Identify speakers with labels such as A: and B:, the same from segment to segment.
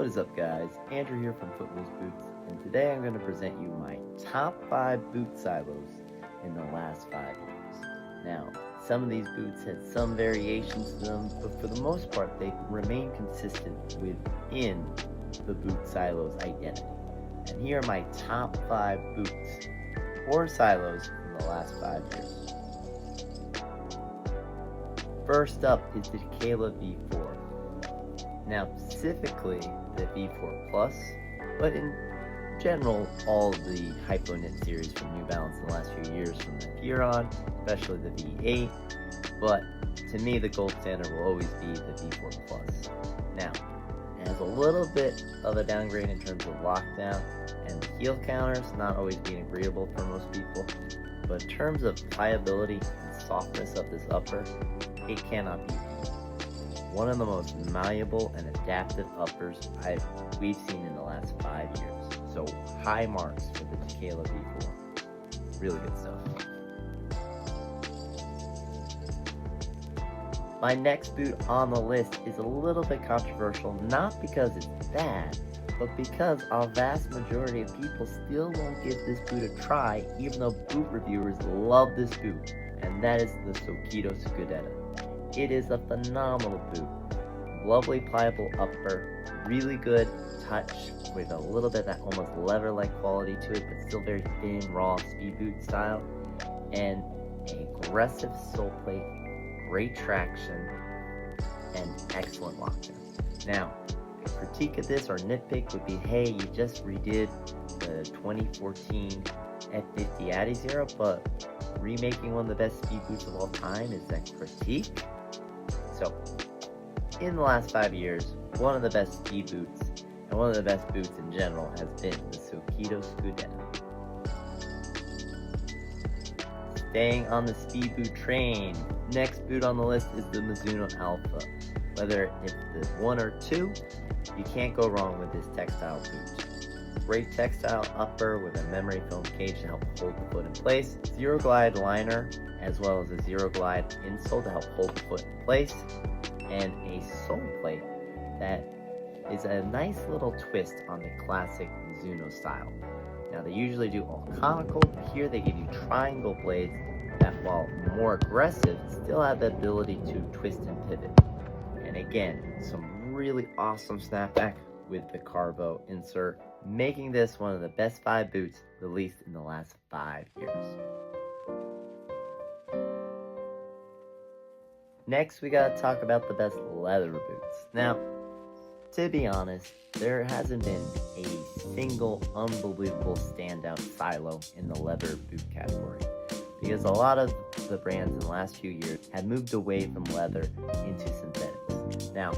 A: What is up, guys? Andrew here from Footloose Boots, and today I'm going to present you my top 5 boot silos in the last 5 years. Now, some of these boots had some variations to them, but for the most part they remain consistent within the boot silo's identity. And here are my top 5 boots or silos in the last 5 years. First up is the Tekela V4. Now, specifically the V4 Plus, but in general, all of the Hypoknit series from New Balance in the last few years, from the Furon, especially the V8, but to me, the gold standard will always be the V4 Plus. Now, it has a little bit of a downgrade in terms of lockdown, and the heel counters not always being agreeable for most people, but in terms of pliability and softness of this upper, it cannot be beat. One of the most malleable and adaptive uppers we've seen in the last 5 years. So high marks for the Tekela V4. Really good stuff. My next boot on the list is a little bit controversial, not because it's bad, but because a vast majority of people still won't give this boot a try, even though boot reviewers love this boot, and that is the Sokido Scudetta. It is a phenomenal boot. Lovely pliable upper, really good touch with a little bit of that almost leather-like quality to it, but still very thin, raw, speed boot style, and an aggressive sole plate, great traction, and excellent lockdown. Now, a critique of this or nitpick would be, hey, you just redid the 2014 F50 Adizero, but remaking one of the best speed boots of all time, is that critique? So, in the last 5 years, one of the best speed boots, and one of the best boots in general, has been the Sokido Scudetta. Staying on the speed boot train, next boot on the list is the Mizuno Alpha. Whether it's the 1 or 2, you can't go wrong with this textile boot. Great textile upper with a memory foam cage to help hold the foot in place, zero glide liner, as well as a zero glide insole to help hold the foot in place, and a sole plate that is a nice little twist on the classic Mizuno style. Now, they usually do all conical, but here they give you triangle blades that, while more aggressive, still have the ability to twist and pivot. And again, some really awesome snapback with the Carvo insert, making this one of the best 5 boots released in the last 5 years. Next, we gotta talk about the best leather boots. Now, to be honest, there hasn't been a single unbelievable standout silo in the leather boot category, because a lot of the brands in the last few years have moved away from leather into synthetics. Now,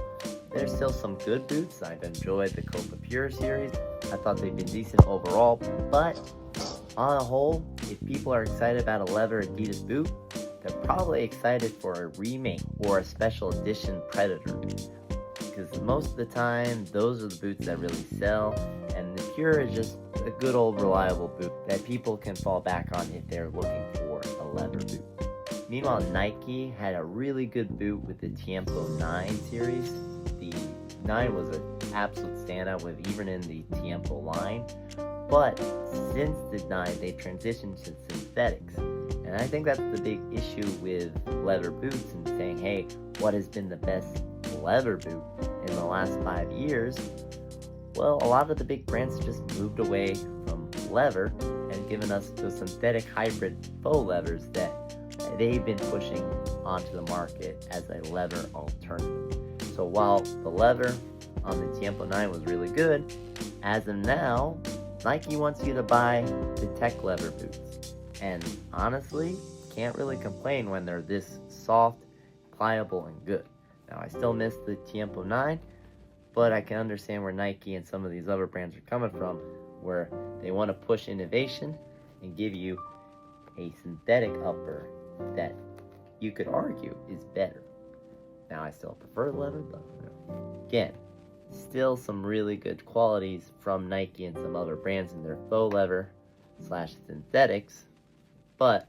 A: there's still some good boots. I've enjoyed the Copa Pure series. I thought they've been decent overall, but on a whole, if people are excited about a leather Adidas boot, they're probably excited for a remake or a special edition Predator, because most of the time, those are the boots that really sell, and the Pure is just a good old reliable boot that people can fall back on if they're looking for a leather boot. Meanwhile, Nike had a really good boot with the Tiempo 9 series. The 9 was an absolute standout with even in the Tiempo line, but since the 9, they transitioned to synthetics. And I think that's the big issue with leather boots and saying, hey, what has been the best leather boot in the last 5 years? Well, a lot of the big brands just moved away from leather and given us the synthetic hybrid faux leathers that they've been pushing onto the market as a leather alternative. So while the leather on the Tiempo 9 was really good, as of now, Nike wants you to buy the tech leather boots. And honestly, can't really complain when they're this soft, pliable, and good. Now, I still miss the Tiempo 9, but I can understand where Nike and some of these other brands are coming from, where they want to push innovation and give you a synthetic upper that you could argue is better. Now, I still prefer leather, but again, still some really good qualities from Nike and some other brands in their faux leather / synthetics, but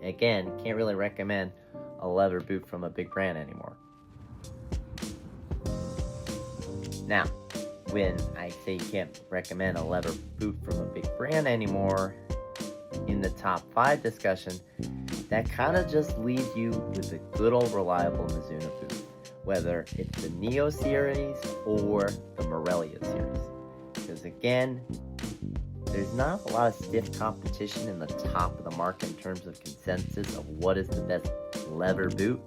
A: again, can't really recommend a leather boot from a big brand anymore. Now, when I say you can't recommend a leather boot from a big brand anymore in the top 5 discussion, that kind of just leaves you with a good old reliable Mizuno boot, whether it's the Neo series or the Morelia series. Because again, there's not a lot of stiff competition in the top of the market in terms of consensus of what is the best leather boot.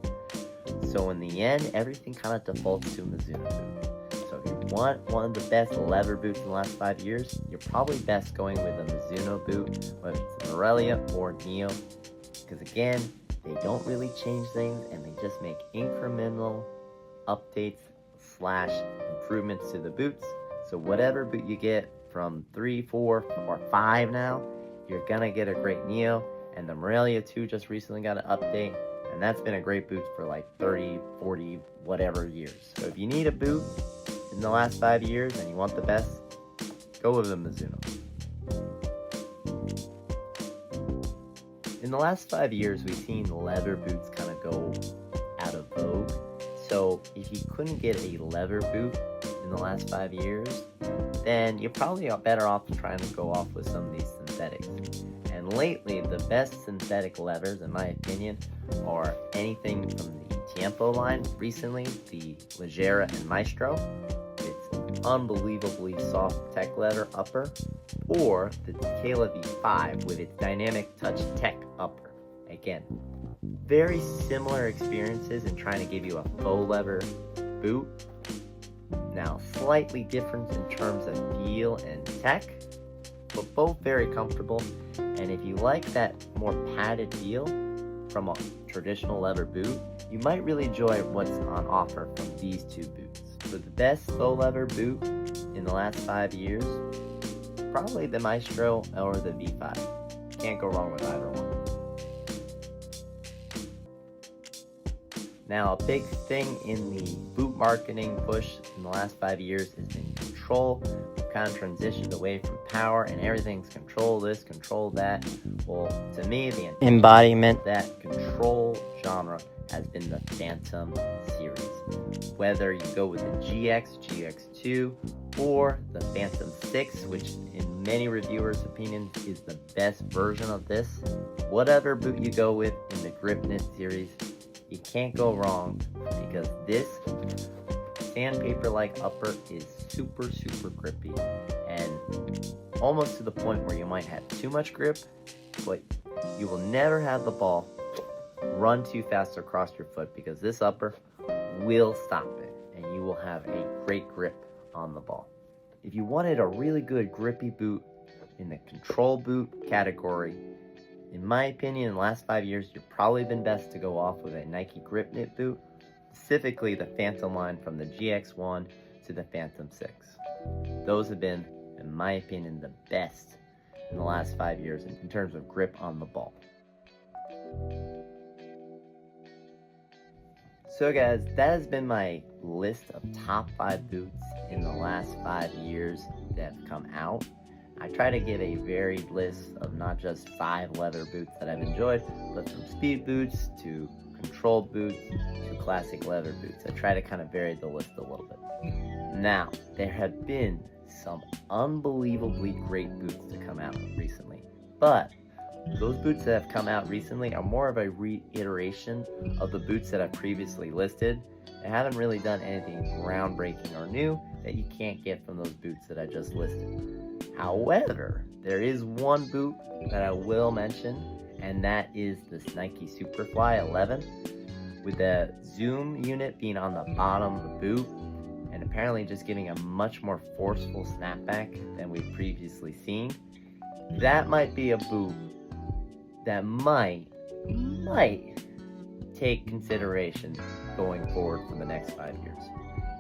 A: So in the end, everything kind of defaults to a Mizuno boot. So if you want one of the best leather boots in the last 5 years, you're probably best going with a Mizuno boot, whether it's the Morelia or Neo. Because again, they don't really change things and they just make incremental updates / improvements to the boots. So whatever boot you get from 3, 4, or 5 now, you're gonna get a great Neo. And the Morelia 2 just recently got an update, and that's been a great boot for like 30, 40, whatever years. So if you need a boot in the last 5 years and you want the best, go with a Mizuno. In the last 5 years, we've seen leather boots kind of go out of vogue. So if you couldn't get a leather boot in the last 5 years, then you're probably better off trying to go off with some of these synthetics. And lately, the best synthetic leathers, in my opinion, are anything from the Tiempo line. Recently, the Leggera and Maestro. It's unbelievably soft tech leather upper, or the Tequila V5 with its dynamic touch tech upper. Again, very similar experiences in trying to give you a faux leather boot. Now, slightly different in terms of feel and tech, but both very comfortable. And if you like that more padded feel from a traditional leather boot, you might really enjoy what's on offer from these two boots. For the best faux leather boot in the last 5 years, probably the Maestro or the V5. Can't go wrong with either one. Now, a big thing in the boot marketing push in the last 5 years has been control. We've kind of transitioned away from power and everything's control this, control that. Well, to me, the embodiment of that control genre has been the Phantom series. Whether you go with the GX, GX2, or the Phantom 6, which in many reviewers' opinions is the best version of this, whatever boot you go with in the Gripnit series, you can't go wrong, because this sandpaper-like upper is super grippy and almost to the point where you might have too much grip, but you will never have the ball run too fast across your foot, because this upper will stop it and you will have a great grip on the ball. If you wanted a really good grippy boot in the control boot category, in my opinion, in the last 5 years, you've probably been best to go off with a Nike Gripnit boot, specifically the Phantom line from the GX1 to the Phantom 6. Those have been, in my opinion, the best in the last 5 years in terms of grip on the ball. So guys, that has been my list of top 5 boots in the last 5 years that have come out. I try to give a varied list of not just 5 leather boots that I've enjoyed, but from speed boots to controlled boots to classic leather boots. I try to kind of vary the list a little bit. Now, there have been some unbelievably great boots to come out recently, but those boots that have come out recently are more of a reiteration of the boots that I've previously listed. They haven't really done anything groundbreaking or new that you can't get from those boots that I just listed. However, there is one boot that I will mention, and that is this Nike Superfly 11, with the zoom unit being on the bottom of the boot, and apparently just giving a much more forceful snapback than we've previously seen. That might be a boot that might take consideration going forward for the next 5 years.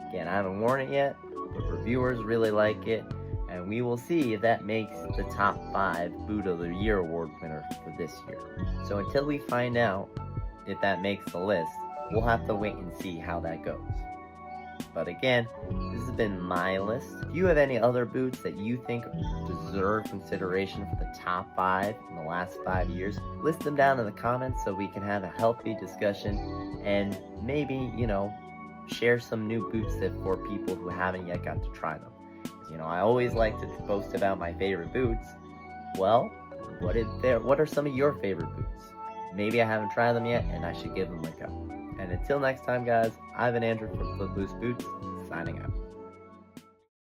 A: Again, I haven't worn it yet, but reviewers really like it, and we will see if that makes the top 5 Boot of the Year award winner for this year. So until we find out if that makes the list, we'll have to wait and see how that goes. But again, this has been my list. If you have any other boots that you think deserve consideration for the top 5 in the last 5 years, list them down in the comments so we can have a healthy discussion and maybe, share some new boots that for people who haven't yet got to try them. You know, I always like to post about my favorite boots. Well, what are some of your favorite boots? Maybe I haven't tried them yet, and I should give them a go. And until next time, guys, I've been Andrew from Footloose Boots, signing out.